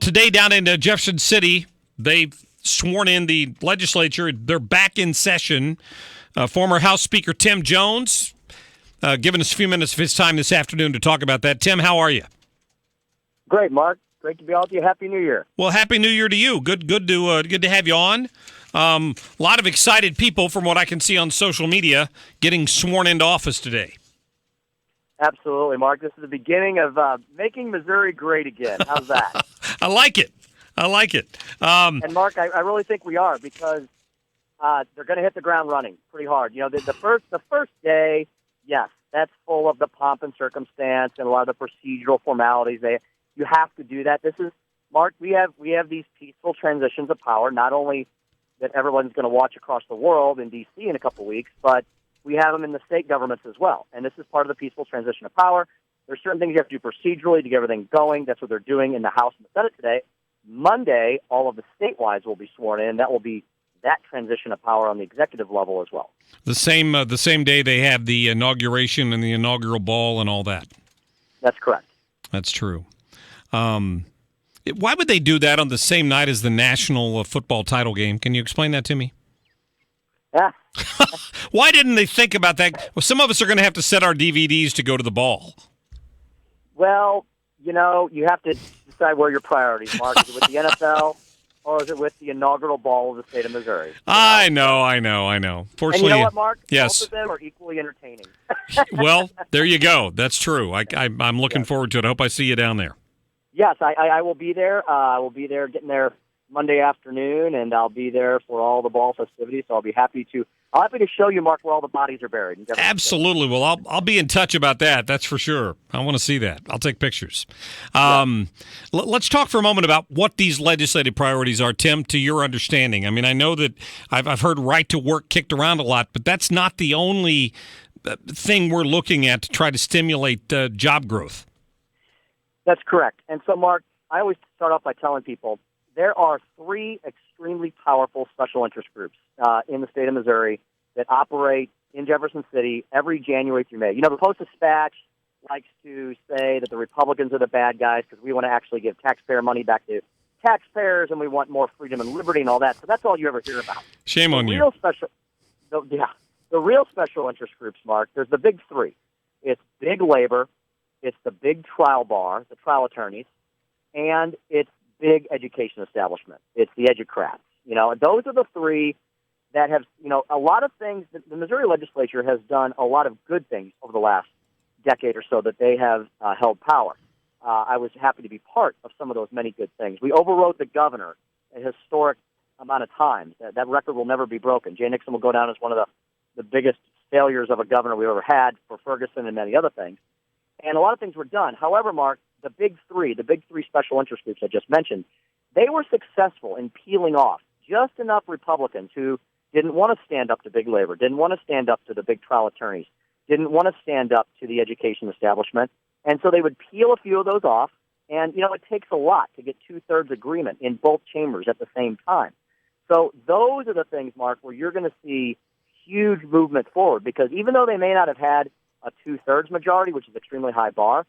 today down in Jefferson City, they've sworn in the legislature. They're back in session. Former House Speaker Tim Jones giving us a few minutes of his time this afternoon to talk about that. Tim, how are you? Great, Mark. Great to be on with you. Happy New Year. Well, Happy New Year to you. Good to have you on. A lot of excited people, from what I can see on social media, getting sworn into office today. Absolutely, Mark. This is the beginning of making Missouri great again. How's that? I like it. And, Mark, I really think we are, because they're going to hit the ground running pretty hard. You know, the first day, yes, that's full of the pomp and circumstance and a lot of the procedural formalities. You have to do that. This is, Mark, we have these peaceful transitions of power, not only that everyone's going to watch across the world in D.C. in a couple weeks, but we have them in the state governments as well. And this is part of the peaceful transition of power. There's certain things you have to do procedurally to get everything going. That's what they're doing in the House and the Senate today. Monday, all of the statewide will be sworn in. That will be that transition of power on the executive level as well. The same day they have the inauguration and the inaugural ball and all that. That's correct. That's true. Why would they do that on the same night as the national football title game? Can you explain that to me? Yeah. Why didn't they think about that? Well, some of us are going to have to set our DVDs to go to the ball. Well, you know, you have to decide where your priorities, Mark. Is it with the NFL or is it with the inaugural ball of the state of Missouri? I know. Fortunately, and you know what, Mark? Yes. Both of them are equally entertaining. Well, there you go. That's true. I'm looking forward to it. I hope I see you down there. Yes, I will be there. I will be there, getting there Monday afternoon, and I'll be there for all the ball festivities. So I'll be happy to show you, Mark, where all the bodies are buried. Absolutely. Well, I'll be in touch about that. That's for sure. I want to see that. I'll take pictures. Let's talk for a moment about what these legislative priorities are, Tim, to your understanding. I mean, I know that I've heard right to work kicked around a lot, but that's not the only thing we're looking at to try to stimulate job growth. That's correct. And so, Mark, I always start off by telling people there are three extremely powerful special interest groups in the state of Missouri that operate in Jefferson City every January through May. You know, the Post-Dispatch likes to say that the Republicans are the bad guys because we want to actually give taxpayer money back to taxpayers and we want more freedom and liberty and all that. So that's all you ever hear about. Shame on you. The real special interest groups, Mark, there's the big three. It's big labor, it's the big trial bar, the trial attorneys, and it's big education establishment. It's the educrats. You know, those are the three that have, you know, a lot of things. The Missouri legislature has done a lot of good things over the last decade or so that they have held power. I was happy to be part of some of those many good things. We overrode the governor a historic amount of times. That record will never be broken. Jay Nixon will go down as one of the biggest failures of a governor we ever had for Ferguson and many other things. And a lot of things were done. However, Mark, the big three special interest groups I just mentioned, they were successful in peeling off just enough Republicans who didn't want to stand up to big labor, didn't want to stand up to the big trial attorneys, didn't want to stand up to the education establishment. And so they would peel a few of those off. And, you know, it takes a lot to get two-thirds agreement in both chambers at the same time. So those are the things, Mark, where you're going to see huge movement forward, because even though they may not have had a two-thirds majority, which is an extremely high bar,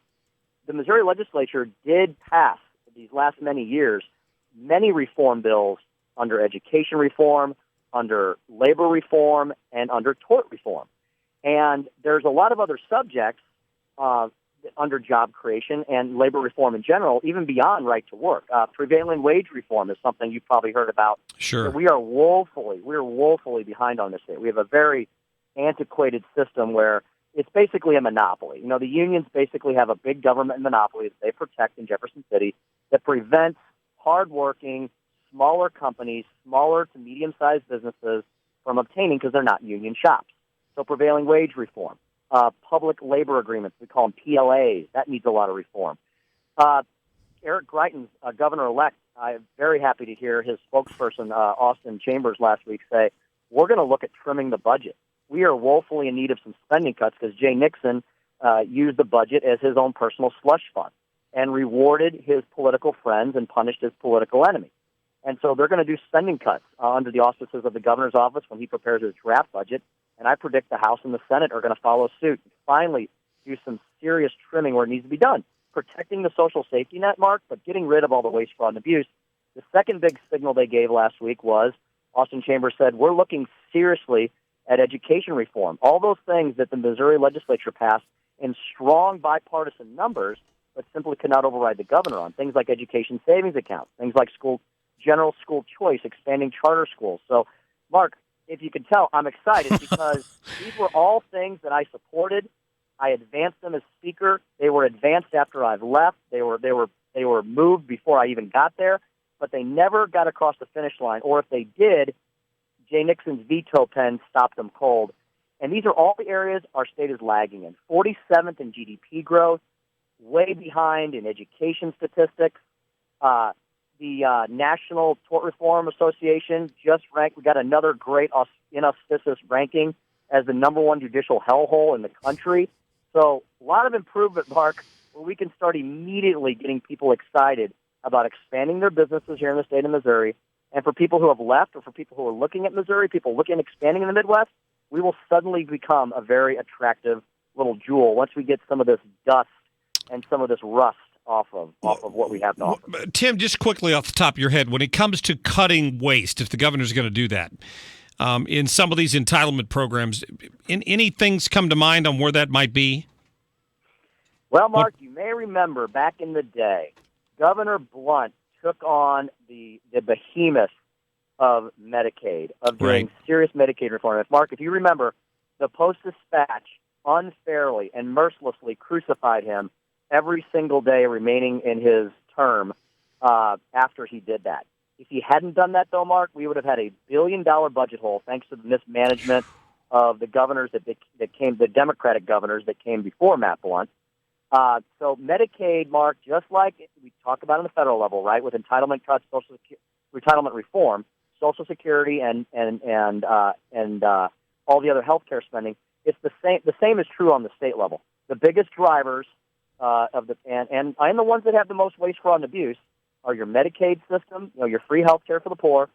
the Missouri legislature did pass these last many years many reform bills under education reform, under labor reform, and under tort reform. And there's a lot of other subjects under job creation and labor reform in general, even beyond right to work. Prevailing wage reform is something you've probably heard about. Sure. We are woefully behind on this thing. We have a very antiquated system where it's basically a monopoly. You know, the unions basically have a big government monopoly that they protect in Jefferson City that prevents hardworking, smaller companies, smaller to medium-sized businesses from obtaining because they're not union shops. So prevailing wage reform, public labor agreements, we call them PLAs, that needs a lot of reform. Eric Greitens, governor-elect, I'm very happy to hear his spokesperson, Austin Chambers, last week say, we're going to look at trimming the budget. We are woefully in need of some spending cuts because Jay Nixon used the budget as his own personal slush fund and rewarded his political friends and punished his political enemies. And so they're going to do spending cuts under the auspices of the governor's office when he prepares his draft budget. And I predict the House and the Senate are going to follow suit and finally do some serious trimming where it needs to be done. protecting the social safety net, Mark, but getting rid of all the waste, fraud, and abuse. The second big signal they gave last week was Austin Chambers said, we're looking seriously at education reform. All those things that the Missouri legislature passed in strong bipartisan numbers, but simply could not override the governor on. Things like education savings accounts, things like general school choice, expanding charter schools. So, Mark, if you can tell, I'm excited because these were all things that I supported. I advanced them as speaker. They were advanced after I've left. They were moved before I even got there, but they never got across the finish line. Or if they did, Jay Nixon's veto pen stopped them cold. And these are all the areas our state is lagging in. 47th in GDP growth, way behind in education statistics. The National Tort Reform Association just ranked. We got another great inauspicious ranking as the number one judicial hellhole in the country. So a lot of improvement, Mark, where we can start immediately getting people excited about expanding their businesses here in the state of Missouri. And for people who have left or for people who are looking at Missouri, people looking at expanding in the Midwest, we will suddenly become a very attractive little jewel once we get some of this dust and some of this rust off of what we have to offer. Tim, just quickly off the top of your head, when it comes to cutting waste, if the governor's going to do that, in some of these entitlement programs, any things come to mind on where that might be? Well, Mark, you may remember back in the day, Governor Blunt took on the behemoth of Medicaid, of doing serious Medicaid reform. Mark, if you remember, the Post-Dispatch unfairly and mercilessly crucified him every single day remaining in his term after he did that. If he hadn't done that, though, Mark, we would have had a $1 billion budget hole thanks to the mismanagement of the governors the Democratic governors that came before Matt Blunt. So Medicaid, Mark, just like we talk about on the federal level, right, with entitlement cuts, entitlement reform, Social Security, and all the other health care spending, it's the same. The same is true on the state level. The biggest drivers and the ones that have the most waste, fraud, and abuse are your Medicaid system, your free health care for the poor,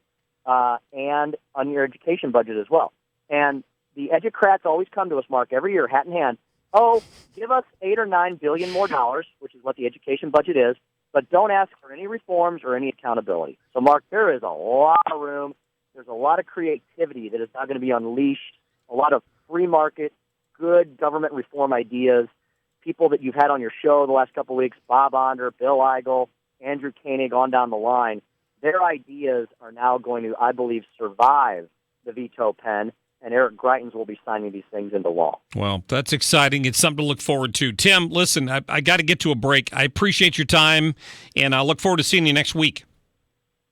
and on your education budget as well. And the educrats always come to us, Mark, every year, hat in hand. Oh, give us $8 or $9 billion more dollars, which is what the education budget is, but don't ask for any reforms or any accountability. So, Mark, there is a lot of room. There's a lot of creativity that is now going to be unleashed, a lot of free market, good government reform ideas. People that you've had on your show the last couple of weeks, Bob Onder, Bill Eigel, Andrew Koenig, on down the line, their ideas are now going to, I believe, survive the veto pen, and Eric Greitens will be signing these things into law. Well, that's exciting. It's something to look forward to. Tim, listen, I got to get to a break. I appreciate your time, and I look forward to seeing you next week.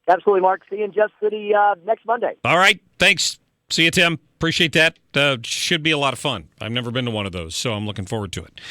Absolutely, Mark. See you in Jeff City next Monday. All right. Thanks. See you, Tim. Appreciate that. Should be a lot of fun. I've never been to one of those, so I'm looking forward to it.